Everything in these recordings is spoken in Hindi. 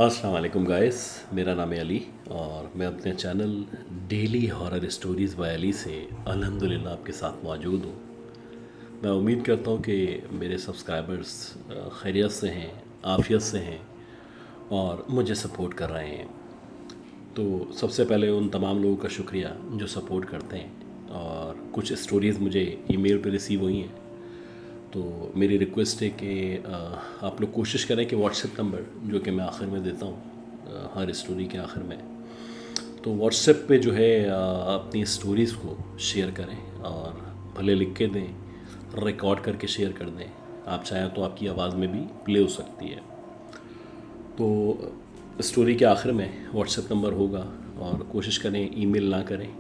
अस्सलाम वालेकुम गाइस, मेरा नाम है अली और मैं अपने channel daily horror stories by Ali से अल्हम्दुलिल्लाह आपके साथ मौजूद हूँ। मैं उम्मीद करता हूँ कि मेरे सब्सक्राइबर्स खैरियत से हैं, आफ़ियत से हैं और मुझे सपोर्ट कर रहे हैं। तो सबसे पहले उन तमाम लोगों का शुक्रिया जो सपोर्ट करते हैं और कुछ स्टोरीज़ मुझे ईमेल पे रिसीव हुई हैं। तो मेरी रिक्वेस्ट है कि आप लोग कोशिश करें कि व्हाट्सएप नंबर जो कि मैं आखिर में देता हूँ हर स्टोरी के आखिर में, तो व्हाट्सएप पे जो है अपनी स्टोरीज़ को शेयर करें और भले लिख के दें, रिकॉर्ड करके शेयर कर दें। आप चाहें तो आपकी आवाज़ में भी प्ले हो सकती है। तो स्टोरी के आखिर में व्हाट्सएप नंबर होगा और कोशिश करें ईमेल ना करें।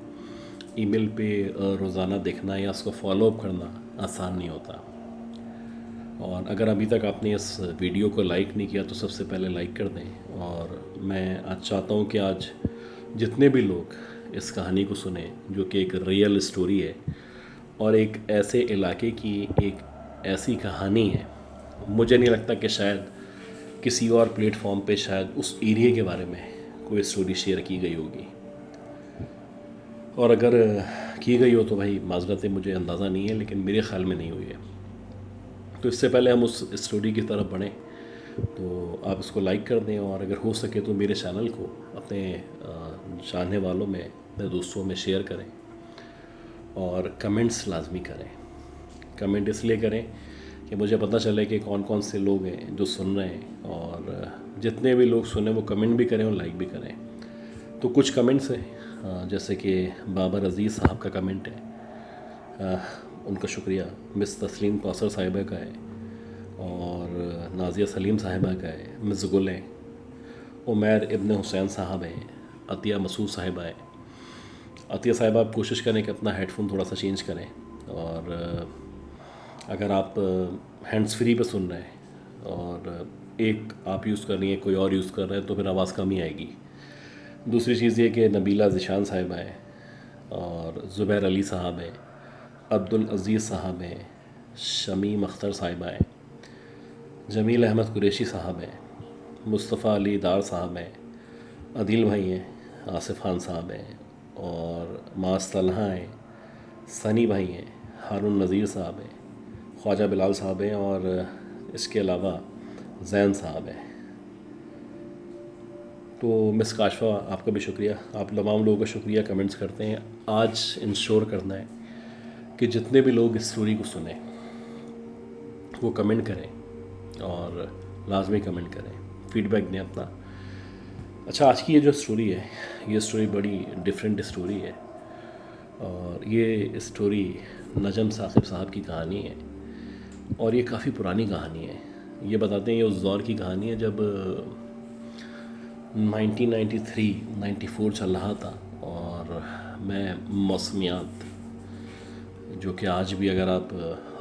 ईमेल पे रोज़ाना देखना या उसको फॉलोअप करना आसान नहीं होता। और अगर अभी तक आपने इस वीडियो को लाइक नहीं किया तो सबसे पहले लाइक कर दें। और मैं आज चाहता हूँ कि आज जितने भी लोग इस कहानी को सुने जो कि एक रियल स्टोरी है और एक ऐसे इलाके की एक ऐसी कहानी है, मुझे नहीं लगता कि शायद किसी और प्लेटफॉर्म पे शायद उस एरिया के बारे में कोई स्टोरी शेयर की गई होगी। और अगर की गई हो तो भाई माज़रत है, मुझे अंदाज़ा नहीं है, लेकिन मेरे ख़्याल में नहीं हुई है। तो इससे पहले हम उस स्टोरी की तरफ बढ़ें तो आप इसको लाइक कर दें और अगर हो सके तो मेरे चैनल को अपने जानने वालों में, अपने दोस्तों में शेयर करें और कमेंट्स लाजमी करें। कमेंट इसलिए करें कि मुझे पता चले कि कौन कौन से लोग हैं जो सुन रहे हैं, और जितने भी लोग सुने वो कमेंट भी करें और लाइक भी करें। तो कुछ कमेंट्स हैं जैसे कि बाबर अज़ीज़ साहब का कमेंट है, उनका शुक्रिया। मिस तस्लीम कौसर साहिबा का है और नाजिया सलीम साहिबा का है। मिस गुल हैं, उमैर इब्न हुसैन साहब हैं, अतिया मसूद साहिबा हैं। अतिया साहिबा आप कोशिश करें कि अपना हेडफोन थोड़ा सा चेंज करें, और अगर आप हैंड्स फ्री पे सुन रहे हैं और एक आप यूज़ कर रही हैं, कोई और यूज़ कर रहे हैं, तो फिर आवाज़ कम ही आएगी। दूसरी चीज़ ये कि नबीला ज़िशान साहिबा हैं और ज़ुबैर अली साहब हैं, अब्दुल अज़ीज़ साहब हैं, शमीम अख्तर साहिबा हैं, जमील अहमद कुरैशी साहब हैं, मुस्तफ़ा अली दार साहब हैं, अदील भाई हैं, आसिफ़ खान साहब हैं और मास तलहा हैं, सनी भाई हैं, हारून नज़ीर साहब हैं, ख्वाजा बिलाल साहब हैं और इसके अलावा जैन साहब हैं। तो मिस काशफा आपका भी शुक्रिया, आप तमाम लोगों का शुक्रिया कमेंट्स करते हैं। आज इंश्योर करना है कि जितने भी लोग इस स्टोरी को सुने वो कमेंट करें और लाजमी कमेंट करें, फीडबैक दें अपना। अच्छा, आज की ये जो स्टोरी है, ये स्टोरी बड़ी डिफरेंट स्टोरी है और ये स्टोरी नजम साकिब साहब की कहानी है और ये काफ़ी पुरानी कहानी है। ये बताते हैं ये उस दौर की कहानी है जब 1993-94 चल रहा था और मैं मौसमियात, जो कि आज भी अगर आप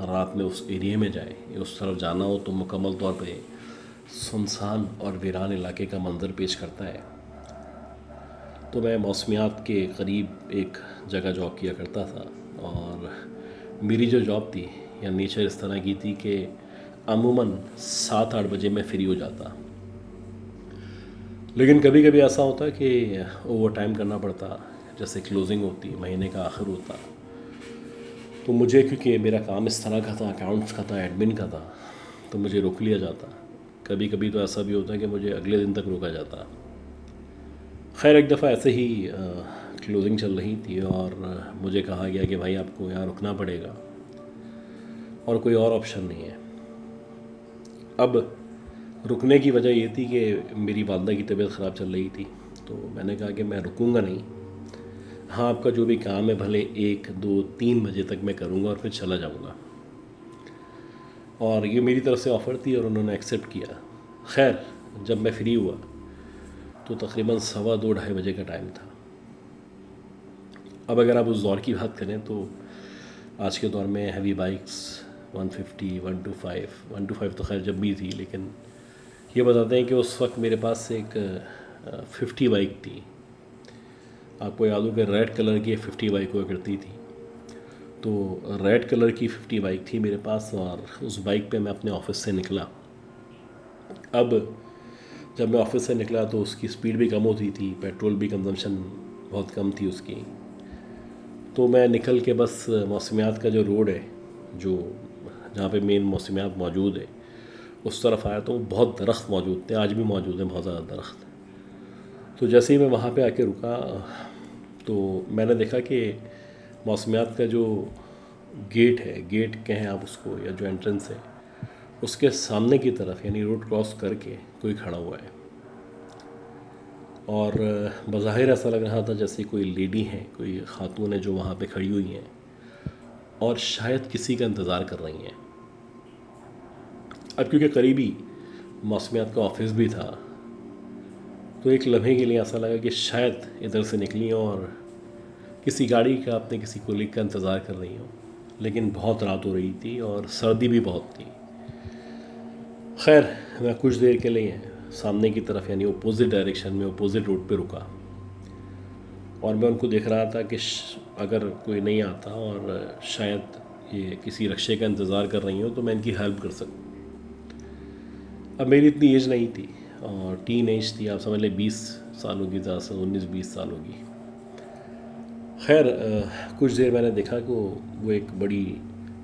रात में उस एरिया में जाएं या उस तरफ जाना हो तो मुकम्मल तौर पे सुनसान और वीरान इलाके का मंजर पेश करता है। तो मैं मौसमियात के करीब एक जगह जॉब किया करता था और मेरी जो जॉब थी या नेचर इस तरह की थी कि अमूमन 7-8 बजे मैं फ्री हो जाता, लेकिन कभी कभी ऐसा होता कि ओवर टाइम करना पड़ता, जैसे क्लोजिंग होती, महीने का आखिर होता, तो मुझे क्योंकि मेरा काम इस तरह का था, अकाउंट्स का था, एडमिन का था, तो मुझे रोक लिया जाता। कभी कभी तो ऐसा भी होता है कि मुझे अगले दिन तक रोका जाता। खैर, एक दफ़ा ऐसे ही क्लोजिंग चल रही थी और मुझे कहा गया कि भाई आपको यहाँ रुकना पड़ेगा और कोई और ऑप्शन नहीं है। अब रुकने की वजह ये थी कि मेरी वालदा की तबीयत ख़राब चल रही थी, तो मैंने कहा कि मैं रुकूंगा नहीं। हाँ, आपका जो भी काम है भले 1-2-3 बजे तक मैं करूँगा और फिर चला जाऊँगा। और ये मेरी तरफ से ऑफ़र थी और उन्होंने एक्सेप्ट किया। खैर, जब मैं फ्री हुआ तो तकरीबन 2:15-2:30 बजे का टाइम था। अब अगर आप उस दौर की बात करें तो आज के दौर में हैवी बाइक्स 150, 125 तो खैर जब भी थी, लेकिन ये बताते हैं कि उस वक्त मेरे पास एक 50 बाइक थी। आपको याद हो कि रेड कलर की 50 बाइक हुआ करती थी, तो रेड कलर की 50 बाइक थी मेरे पास और उस बाइक पे मैं अपने ऑफिस से निकला। अब जब मैं ऑफिस से निकला तो उसकी स्पीड भी कम होती थी, पेट्रोल भी कंजम्पशन बहुत कम थी उसकी। तो मैं निकल के बस मौसमियात का जो रोड है, जो जहाँ पे मेन मौसमियात मौजूद है, उस तरफ आया तो बहुत दरख्त मौजूद थे, आज भी मौजूद हैं बहुत ज़्यादा दरख्त। तो जैसे ही मैं वहाँ पे आके रुका तो मैंने देखा कि मौसमियात का जो गेट है, गेट कहें आप उसको, या जो एंट्रेंस है, उसके सामने की तरफ यानी रोड क्रॉस करके कोई खड़ा हुआ है। और बज़ाहिर ऐसा लग रहा था जैसे कोई लेडी है, कोई ख़ातून है जो वहाँ पे खड़ी हुई हैं और शायद किसी का इंतज़ार कर रही हैं। अब क्योंकि करीबी मौसमियात का ऑफिस भी था, तो एक लम्हे के लिए ऐसा लगा कि शायद इधर से निकली और किसी गाड़ी का, अपने किसी कोलीग का इंतज़ार कर रही हूँ। लेकिन बहुत रात हो रही थी और सर्दी भी बहुत थी। खैर, मैं कुछ देर के लिए सामने की तरफ यानी अपोज़िट डायरेक्शन में, अपोज़िट रोड पे रुका और मैं उनको देख रहा था कि अगर कोई नहीं आता और शायद ये किसी रक्शे का इंतज़ार कर रही हो तो मैं इनकी हेल्प कर सकूँ। अब मेरी इतनी एज नहीं थी और टीन एज थी, आप समझ लें 20 सालों की, ज़्यादा से 19-20 सालों की। खैर, कुछ देर मैंने देखा कि वो एक बड़ी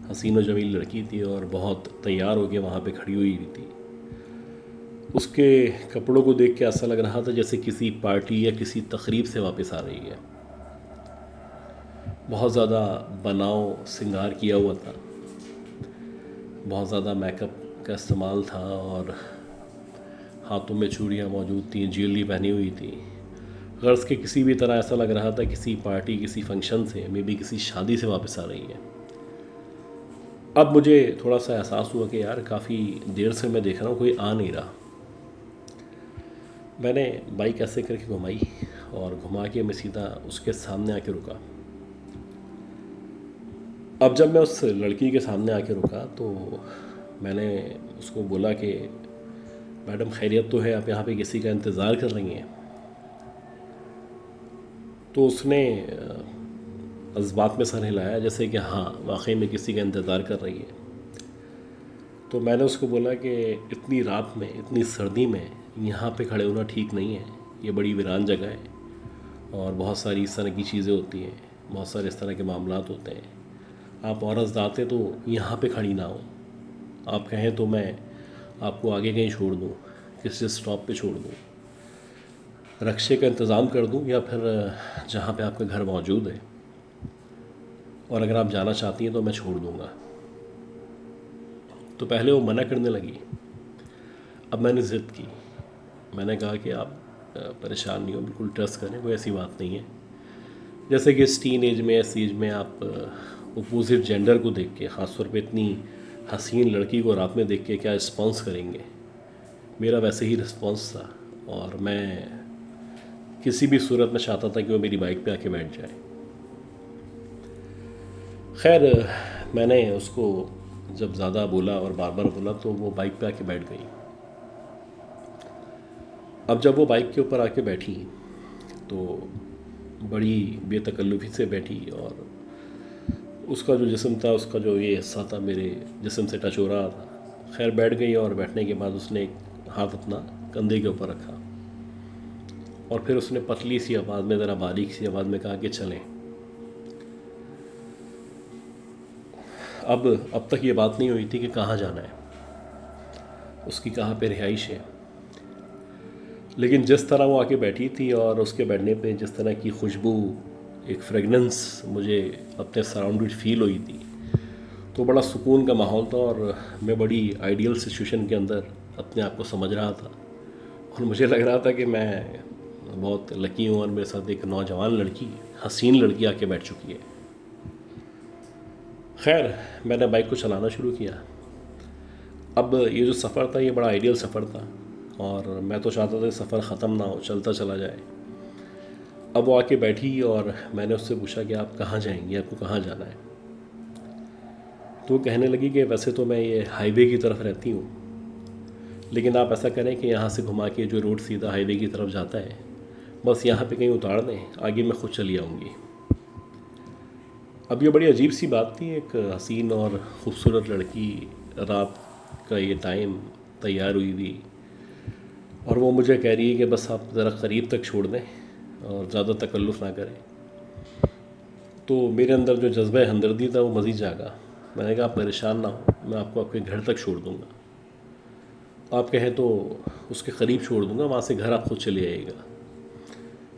हसीन व जमील लड़की थी और बहुत तैयार होकर वहाँ पे खड़ी हुई थी। उसके कपड़ों को देख के ऐसा लग रहा था जैसे किसी पार्टी या किसी तकरीब से वापस आ रही है। बहुत ज़्यादा बनाव सिंगार किया हुआ था, बहुत ज़्यादा मेकअप का इस्तेमाल था और हाथों में चूड़ियाँ मौजूद थी, ज्वेलरी पहनी हुई थी। गर्ल्स के किसी भी तरह ऐसा लग रहा था किसी पार्टी, किसी फंक्शन से, मे बी किसी शादी से वापस आ रही है। अब मुझे थोड़ा सा एहसास हुआ कि यार काफ़ी देर से मैं देख रहा हूँ कोई आ नहीं रहा। मैंने बाइक ऐसे करके घुमाई और घुमा के मैं सीधा उसके सामने आके रुका। अब जब मैं उस लड़की के सामने आके रुका तो मैंने उसको बोला कि मैडम खैरियत तो है, आप यहाँ पे किसी का इंतज़ार कर रही हैं? तो उसने जज्बात में सर हिलाया जैसे कि हाँ, वाकई में किसी का इंतज़ार कर रही है। तो मैंने उसको बोला कि इतनी रात में, इतनी सर्दी में यहाँ पे खड़े होना ठीक नहीं है, ये बड़ी वीरान जगह है और बहुत सारी इस तरह की चीज़ें होती हैं, बहुत सारे इस तरह के मामलात होते हैं। आप औरत ज़ाते तो यहाँ पे खड़ी ना हो, आप कहें तो मैं आपको आगे कहीं छोड़ दूँ, किसी स्टॉप पे छोड़ दूँ, रक्शे का इंतज़ाम कर दूँ या फिर जहाँ पे आपका घर मौजूद है, और अगर आप जाना चाहती हैं तो मैं छोड़ दूँगा। तो पहले वो मना करने लगी। अब मैंने ज़िद की, मैंने कहा कि आप परेशान नहीं हो, बिल्कुल ट्रस्ट करें, कोई ऐसी बात नहीं है। जैसे कि इस टीन एज में, इस एज में आप अपोजिट जेंडर को देख के, ख़ास तौर पे इतनी हसीन लड़की को रात में देख के क्या रिस्पॉन्स करेंगे, मेरा वैसे ही रिस्पॉन्स था और मैं किसी भी सूरत में चाहता था कि वो मेरी बाइक पे आके बैठ जाए। खैर, मैंने उसको जब ज़्यादा बोला और बार बार बोला तो वो बाइक पे आके बैठ गई। अब जब वो बाइक के ऊपर आके बैठी तो बड़ी बेतकल्लुफ़ी से बैठी और उसका जो जिस्म था, उसका जो ये हिस्सा था मेरे जिस्म से टच हो रहा था। खैर, बैठ गई और बैठने के बाद उसने एक हाथ अपना कंधे के ऊपर रखा और फिर उसने पतली सी आवाज़ में, ज़रा बारीक सी आवाज़ में कहा कि चलें। अब तक ये बात नहीं हुई थी कि कहाँ जाना है, उसकी कहाँ पे रिहाइश है, लेकिन जिस तरह वो आके बैठी थी और उसके बैठने पे जिस तरह की खुशबू, एक फ्रेगनेंस मुझे अपने सराउंडेड फील हुई थी, तो बड़ा सुकून का माहौल था और मैं बड़ी आइडियल सिचुएशन के अंदर अपने आप को समझ रहा था और मुझे लग रहा था कि मैं बहुत लकी हूँ और मेरे साथ एक नौजवान लड़की, हसीन लड़की आके बैठ चुकी है। खैर, मैंने बाइक को चलाना शुरू किया। अब ये जो सफ़र था ये बड़ा आइडियल सफ़र था और मैं तो चाहता था सफ़र ख़त्म ना हो, चलता चला जाए। अब वो आके बैठी और मैंने उससे पूछा कि आप कहाँ जाएंगी, आपको कहाँ जाना है? तो वो कहने लगी कि वैसे तो मैं ये हाईवे की तरफ रहती हूँ, लेकिन आप ऐसा करें कि यहाँ से घुमा के जो रोड सीधा हाईवे की तरफ जाता है, बस यहाँ पे कहीं उतार दें, आगे मैं खुद चली आऊँगी। अब ये बड़ी अजीब सी बात थी, एक हसीन और ख़ूबसूरत लड़की रात का ये टाइम तैयार हुई थी और वो मुझे कह रही है कि बस आप ज़रा करीब तक छोड़ दें और ज़्यादा तकल्लुफ़ ना करें। तो मेरे अंदर जो जज्बा हमदर्दी था वो मज़ीद जागा। मैंने कहा आप परेशान ना हो, मैं आपको आपके घर तक छोड़ दूँगा। आप कहें तो उसके करीब छोड़ दूँगा, वहाँ से घर आप खुद चले आइएगा।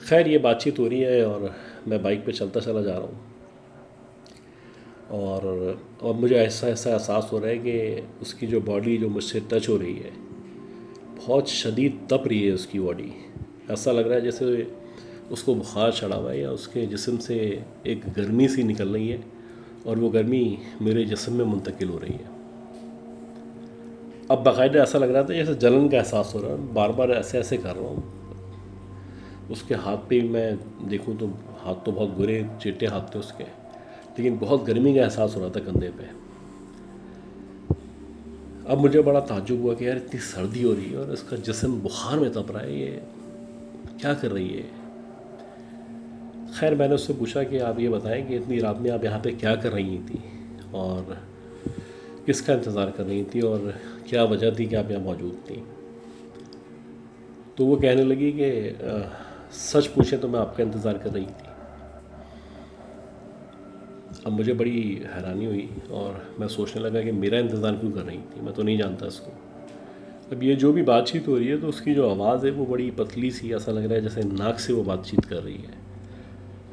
खैर ये बातचीत हो रही है और मैं बाइक पे चलता चला जा रहा हूँ। और मुझे ऐसा ऐसा एहसास हो रहा है कि उसकी जो बॉडी जो मुझसे टच हो रही है, बहुत शदीद तप रही है उसकी बॉडी। ऐसा लग रहा है जैसे उसको बुखार चढ़ा हुआ है या उसके जिस्म से एक गर्मी सी निकल रही है और वो गर्मी मेरे जिस्म में मुंतकिल हो रही है। अब बाकायदा ऐसा लग रहा था जैसे जलन का एहसास हो रहा है, बार बार ऐसे ऐसे कर रहा हूँ। उसके हाथ पे भी मैं देखूँ तो हाथ तो बहुत बुरे चिट्टे हाथ थे उसके, लेकिन बहुत गर्मी का एहसास हो रहा था कंधे पे। अब मुझे बड़ा ताज्जुब हुआ कि यार इतनी सर्दी हो रही है और इसका जिस्म बुखार में तप रहा है, ये क्या कर रही है। खैर मैंने उससे पूछा कि आप ये बताएं कि इतनी रात में आप यहाँ पे क्या कर रही थी और किसका इंतज़ार कर रही थी और क्या वजह थी कि आप यहाँ मौजूद थी। तो वो कहने लगी कि सच पूछे तो मैं आपका इंतज़ार कर रही थी। अब मुझे बड़ी हैरानी हुई और मैं सोचने लगा कि मेरा इंतज़ार क्यों कर रही थी, मैं तो नहीं जानता इसको। अब ये जो भी बातचीत हो रही है तो उसकी जो आवाज़ है वो बड़ी पतली सी, ऐसा लग रहा है जैसे नाक से वो बातचीत कर रही है।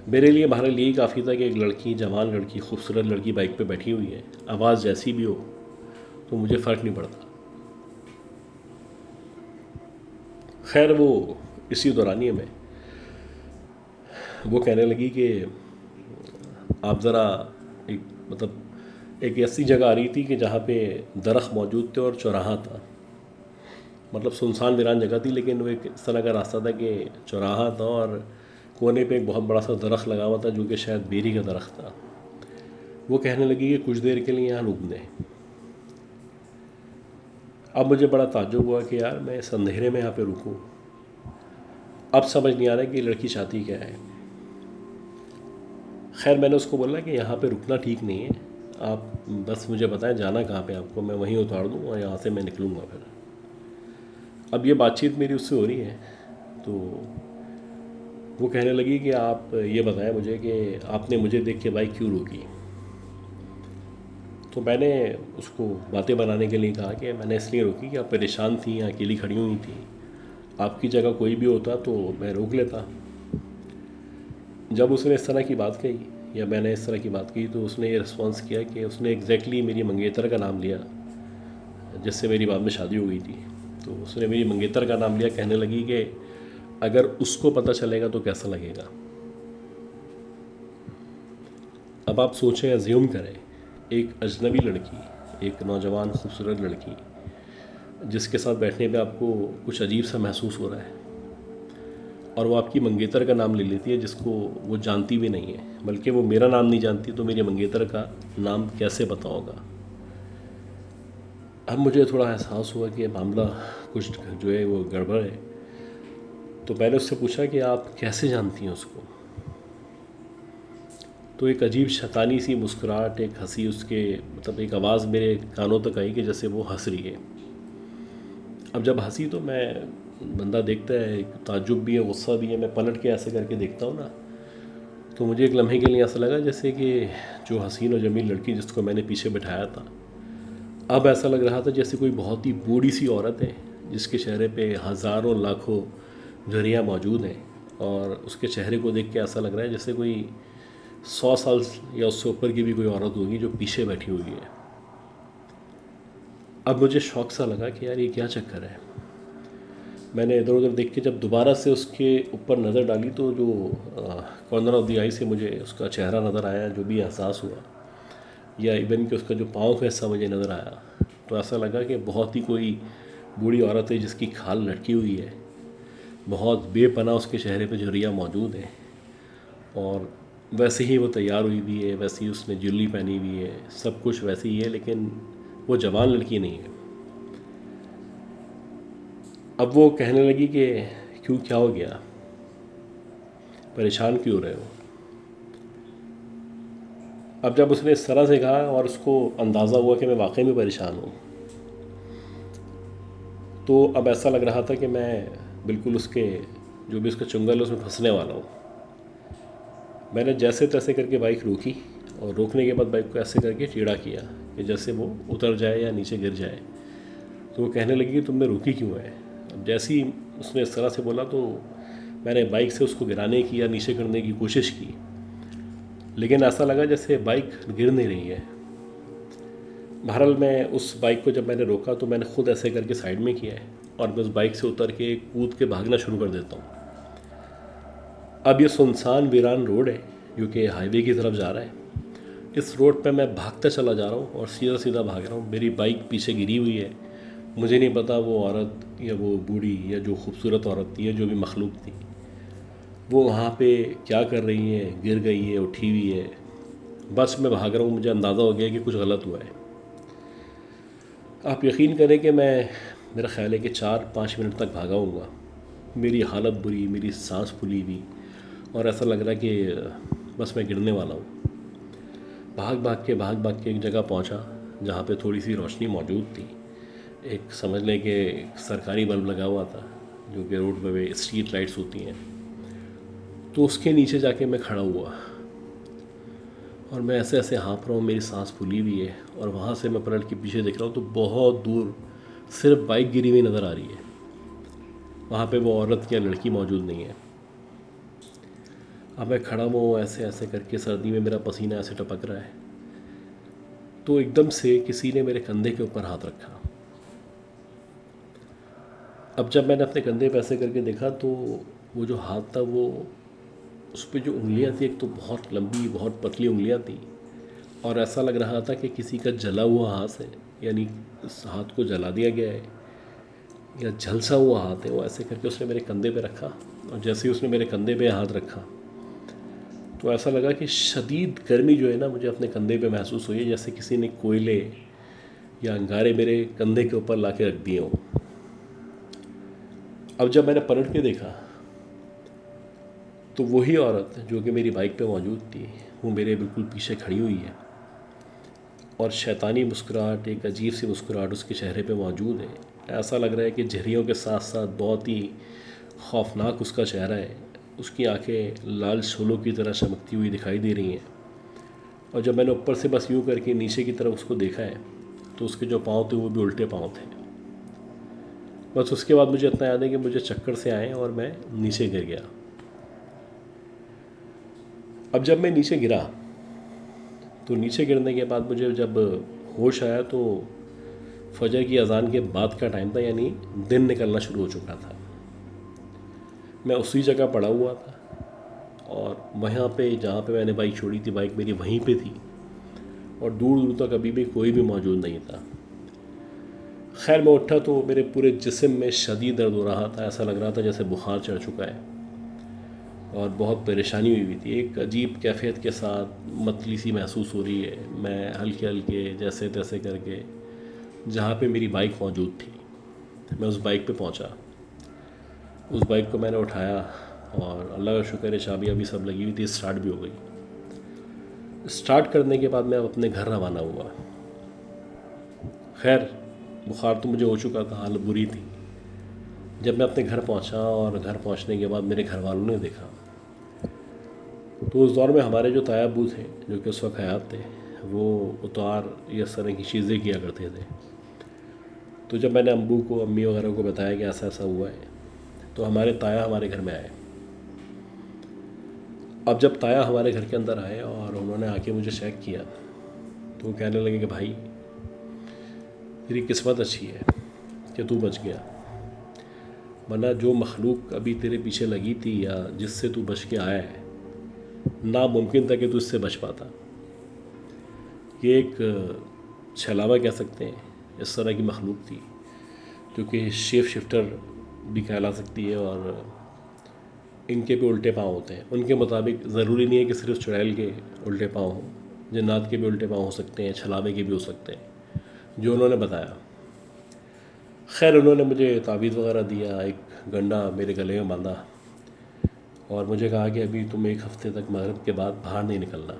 मेरे लिए हमारे लिए काफ़ी था कि एक लड़की, जवान लड़की, खूबसूरत लड़की बाइक पे बैठी हुई है, आवाज़ जैसी भी हो तो मुझे फ़र्क नहीं पड़ता। खैर वो इसी दौरानिए में वो कहने लगी कि आप ज़रा एक मतलब एक ऐसी जगह आ रही थी कि जहाँ पे दरख्त मौजूद थे और चौराहा था, मतलब सुनसान वीरान जगह थी, लेकिन वो एक इस तरह का रास्ता था कि चौराहा था और कोने पे एक बहुत बड़ा सा दरख्त लगा हुआ था जो कि शायद बेरी का दरख्त था। वो कहने लगी कि कुछ देर के लिए यहाँ रुक दें। अब मुझे बड़ा ताज्जुब हुआ कि यार मैं इस अंधेरे में यहाँ पे रुकूँ। अब समझ नहीं आ रहा कि ये लड़की चाहती क्या है। खैर मैंने उसको बोला कि यहाँ पे रुकना ठीक नहीं है, आप बस मुझे बताएं जाना कहाँ पे आपको, मैं वहीं उतार दूँ और यहाँ से मैं निकलूँगा फिर। अब ये बातचीत मेरी उससे हो रही है तो वो कहने लगी कि आप ये बताएं मुझे कि आपने मुझे देख के बाइक क्यों रोकी। तो मैंने उसको बातें बनाने के लिए कहा कि मैंने इसलिए रोकी कि आप परेशान थी, या अकेली खड़ी हुई थी, आपकी जगह कोई भी होता तो मैं रोक लेता। जब उसने इस तरह की बात कही या मैंने इस तरह की बात की तो उसने ये रिस्पॉन्स किया कि उसने एग्जैक्टली मेरी मंगेतर का नाम लिया जिससे मेरी बाद में शादी हो गई थी। तो उसने मेरी मंगेतर का नाम लिया, कहने लगी कि अगर उसको पता चलेगा तो कैसा लगेगा। अब आप सोचें, अज्यूम करें, एक अजनबी लड़की, एक नौजवान खूबसूरत लड़की जिसके साथ बैठने पे आपको कुछ अजीब सा महसूस हो रहा है और वो आपकी मंगेतर का नाम ले लेती है जिसको वो जानती भी नहीं है, बल्कि वो मेरा नाम नहीं जानती तो मेरी मंगेतर का नाम कैसे पता होगा। अब मुझे थोड़ा एहसास हुआ कि मामला कुछ जो है वो गड़बड़ है। तो मैंने उससे पूछा कि आप कैसे जानती हैं उसको। तो एक अजीब शैतानी सी मुस्कुराहट, एक हंसी, उसके मतलब एक आवाज़ मेरे कानों तक आई कि जैसे वो हंस रही है। अब जब हंसी तो मैं, बंदा देखता है, एक ताज्जुब भी है, गुस्सा भी है, मैं पलट के ऐसे करके देखता हूँ ना, तो मुझे एक लम्हे के लिए ऐसा लगा जैसे कि जो हसीन और जमील लड़की जिसको मैंने पीछे बिठाया था, अब ऐसा लग रहा था जैसे कोई बहुत ही बूढ़ी सी औरत है जिसके चेहरे पे हज़ारों लाखों झुर्रियाँ मौजूद हैं और उसके चेहरे को देख के ऐसा लग रहा है जैसे कोई 100 साल या उससे ऊपर की भी कोई औरत होगी जो पीछे बैठी हुई है। अब मुझे शौक सा लगा कि यार ये क्या चक्कर है। मैंने इधर उधर देख के जब दोबारा से उसके ऊपर नज़र डाली तो जो कॉर्नर ऑफ द आई से मुझे उसका चेहरा नज़र आया, जो भी एहसास हुआ, या इवन कि उसका जो पाँव का हिस्सा मुझे नज़र आया, तो ऐसा लगा कि बहुत ही कोई बूढ़ी औरत है जिसकी खाल लटकी हुई है, बहुत बेपनाह उसके चेहरे पे झुर्रियाँ मौजूद हैं और वैसे ही वो तैयार हुई भी है, वैसे ही उसने ज्वेलरी पहनी हुई है, सब कुछ वैसे ही है, लेकिन वो जवान लड़की नहीं है। अब वो कहने लगी कि क्यों, क्या हो गया, परेशान क्यों हो रहे हो। अब जब उसने इस तरह से कहा और उसको अंदाज़ा हुआ कि मैं वाकई में परेशान हूँ, तो अब ऐसा लग रहा था कि मैं बिल्कुल उसके जो भी उसका चुंगल है उसमें फंसने वाला हूँ। मैंने जैसे तैसे करके बाइक रोकी और रोकने के बाद बाइक को ऐसे करके टेढ़ा किया कि जैसे वो उतर जाए या नीचे गिर जाए। तो वो कहने लगी कि तुमने रोकी क्यों है। अब जैसे ही उसने इस तरह से बोला तो मैंने बाइक से उसको गिराने की या नीचे करने की कोशिश की, लेकिन ऐसा लगा जैसे बाइक गिर नहीं रही है। बहरहाल मैं उस बाइक को जब मैंने रोका तो मैंने ख़ुद ऐसे करके साइड में किया है और मैं उस बाइक से उतर के कूद के भागना शुरू कर देता हूँ। अब ये सुनसान वीरान रोड है जो कि हाईवे की तरफ जा रहा है। इस रोड पे मैं भागता चला जा रहा हूँ और सीधा सीधा भाग रहा हूँ। मेरी बाइक पीछे गिरी हुई है। मुझे नहीं पता वो औरत या वो बूढ़ी या जो खूबसूरत औरत थी या जो भी मखलूक थी वो वहाँ पे क्या कर रही है, गिर गई है, उठी हुई है। बस मैं भाग रहा हूँ, मुझे अंदाज़ा हो गया कि कुछ गलत हुआ है। आप यकीन करें कि मेरा ख्याल है कि 4-5 मिनट तक भागा हूँगा। मेरी हालत बुरी, मेरी सांस फूली हुई और ऐसा लग रहा है कि बस मैं गिरने वाला हूँ। भाग भाग के एक जगह पहुँचा जहाँ पे थोड़ी सी रोशनी मौजूद थी। एक समझ लें कि सरकारी बल्ब लगा हुआ था जो कि रोड पे स्ट्रीट लाइट्स होती हैं। तो उसके नीचे जाके मैं खड़ा हुआ और मैं ऐसे ऐसे हाँफ रहा हूँ, मेरी सांस फूली हुई है और वहाँ से मैं पलट के पीछे देख रहा हूँ तो बहुत दूर सिर्फ बाइक गिरी हुई नज़र आ रही है। वहाँ पे वो औरत या लड़की मौजूद नहीं है। अब मैं खड़ा हूँ ऐसे ऐसे करके, सर्दी में मेरा पसीना ऐसे टपक रहा है। तो एकदम से किसी ने मेरे कंधे के ऊपर हाथ रखा। अब जब मैंने अपने कंधे पे ऐसे करके देखा तो वो जो हाथ था वो उस पर जो उंगलियां थी, एक तो बहुत लंबी बहुत पतली उंगलियां थी और ऐसा लग रहा था कि किसी का जला हुआ हाथ है, यानी उस हाथ को जला दिया गया है या झलसा हुआ हाथ है। वो ऐसे करके उसने मेरे कंधे पे रखा और जैसे ही उसने मेरे कंधे पे हाथ रखा तो ऐसा लगा कि शदीद गर्मी जो है ना मुझे अपने कंधे पे महसूस हुई है, जैसे किसी ने कोयले या अंगारे मेरे कंधे के ऊपर ला के रख दिए हों। अब जब मैंने पलट के देखा तो वही औरत जो कि मेरी बाइक पे मौजूद थी वो मेरे बिल्कुल पीछे खड़ी हुई है और शैतानी मुस्कुराहट, एक अजीब सी मुस्कुराहट उसके चेहरे पे मौजूद है। ऐसा लग रहा है कि झुर्रियों के साथ साथ बहुत ही खौफनाक उसका चेहरा है। उसकी आंखें लाल शोलों की तरह चमकती हुई दिखाई दे रही हैं और जब मैंने ऊपर से बस यूँ करके नीचे की तरफ उसको देखा है तो उसके जो पाँव थे वो भी उल्टे पाँव थे। बस उसके बाद मुझे इतना याद है कि मुझे चक्कर से आए और मैं नीचे गिर गया। अब जब मैं नीचे गिरा तो नीचे गिरने के बाद मुझे जब होश आया तो फजर की अज़ान के बाद का टाइम था, यानी दिन निकलना शुरू हो चुका था। मैं उसी जगह पड़ा हुआ था और वहाँ पे जहाँ पे मैंने बाइक छोड़ी थी बाइक मेरी वहीं पे थी और दूर दूर तक अभी भी कोई भी मौजूद नहीं था। खैर मैं उठा तो मेरे पूरे जिस्म में शदीद दर्द हो रहा था। ऐसा लग रहा था जैसे बुखार चढ़ चुका है और बहुत परेशानी हुई थी। एक अजीब कैफियत के साथ मतली सी महसूस हो रही है। मैं हल्के हल्के जैसे तैसे करके जहाँ पे मेरी बाइक मौजूद थी मैं उस बाइक पे पहुँचा। उस बाइक को मैंने उठाया और अल्लाह का शुक्र है चाबी अभी सब लगी हुई थी, स्टार्ट भी हो गई। स्टार्ट करने के बाद मैं अपने घर रवाना हुआ। खैर बुखार तो मुझे हो चुका था, हालत बुरी थी। जब मैं अपने घर पहुंचा और घर पहुंचने के बाद मेरे घर वालों ने देखा तो उस दौर में हमारे जो तायाबू थे जो कि उस वक्त हयात थे वो उतार या इस तरह की चीज़ें किया करते थे। तो जब मैंने अम्बू को, अम्मी वगैरह को बताया कि ऐसा ऐसा हुआ है तो हमारे ताया हमारे घर में आए। अब जब ताया हमारे घर के अंदर आए और उन्होंने आके मुझे चेक किया तो वो कहने लगे कि भाई तेरी किस्मत अच्छी है कि तू बच गया, वरना जो मखलूक अभी तेरे पीछे लगी थी या जिससे तू बच के आया है नामुमकिन था कि तू इससे बच पाता। ये एक छलावा कह सकते हैं, इस तरह की मखलूक थी जो कि शेप शिफ्टर भी कहला सकती है और इनके भी उल्टे पाँव होते हैं। उनके मुताबिक ज़रूरी नहीं है कि सिर्फ चुड़ैल के उल्टे पाँव हों, जन्नात के भी उल्टे पाँव हो सकते हैं, छलावे के भी हो सकते हैं, जो उन्होंने बताया। खैर उन्होंने मुझे तावीज़ वगैरह दिया, एक गंडा मेरे गले में बांधा और मुझे कहा कि अभी तुम 1 हफ़्ते तक मगरिब के बाद बाहर नहीं निकलना।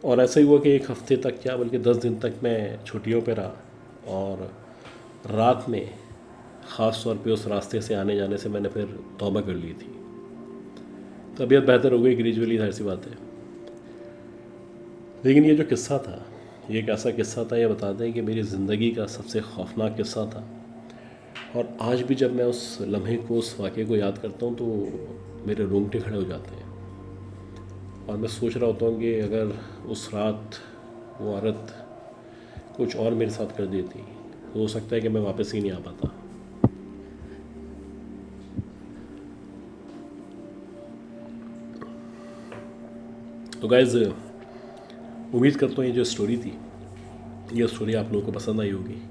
और ऐसा ही हुआ कि 1 हफ़्ते तक क्या बल्कि 10 दिन तक मैं छुट्टियों पर रहा और रात में ख़ास तौर पे उस रास्ते से आने जाने से मैंने फिर तौबा कर ली थी। तबीयत बेहतर हो गई ग्रेजुअली, जाहिर सी बात है। लेकिन ये जो किस्सा था, ये एक ऐसा किस्सा था, ये बताते हैं कि मेरी ज़िंदगी का सबसे खौफनाक किस्सा था। और आज भी जब मैं उस लम्हे को, उस वाक़े को याद करता हूँ तो मेरे रोंगटे खड़े हो जाते हैं। और मैं सोच रहा होता हूँ कि अगर उस रात वो औरत कुछ और मेरे साथ कर देती तो हो सकता है कि मैं वापस ही नहीं आ पाता। तो गाइज़, उम्मीद करता हूँ ये जो स्टोरी थी, ये स्टोरी आप लोगों को पसंद आई होगी।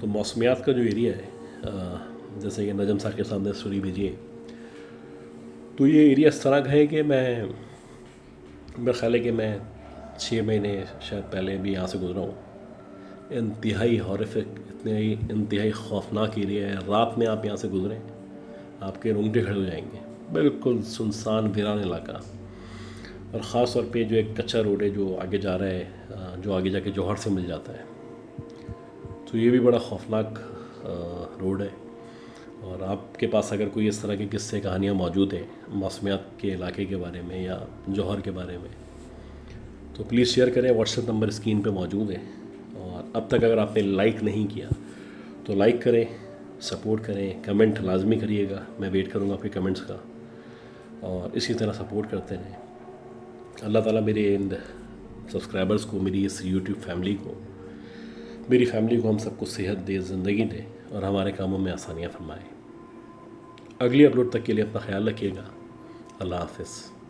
तो मौसमियात का जो एरिया है, जैसे कि नजम साहब के सामने स्टोरी भेजी है, तो ये एरिया इस तरह का है कि मेरा ख्याल है कि मैं 6 महीने शायद पहले भी यहाँ से गुजरा हूँ। इंतहाई हॉरिफिक, इतने ही इंतहाई खौफनाक एरिया है। रात में आप यहाँ से गुजरें, आपके रोंगटे खड़े हो जाएंगे। बिल्कुल सुनसान वीरान इलाका। और ख़ास तौर पे जो एक कच्चा रोड है जो आगे जा रहा है, जो आगे जाके जौहर से मिल जाता है, तो ये भी बड़ा खौफनाक रोड है। और आपके पास अगर कोई इस तरह के किस्से कहानियाँ मौजूद हैं मौसमियात के इलाके के बारे में या जौहर के बारे में, तो प्लीज़ शेयर करें। व्हाट्सएप नंबर स्क्रीन पे मौजूद है। और अब तक अगर आपने लाइक नहीं किया तो लाइक करें, सपोर्ट करें, कमेंट लाजमी करिएगा। मैं वेट करूँगा आपके कमेंट्स का, और इसी तरह सपोर्ट करते रहें। अल्लाह ताला मेरे इन सब्सक्राइबर्स को, मेरी इस यूट्यूब फैमिली को, मेरी फैमिली को, हम सबको सेहत दे, ज़िंदगी दे और हमारे कामों में आसानियाँ फरमाए। अगली अपलोड तक के लिए अपना ख्याल रखिएगा। अल्लाह हाफ़िज़।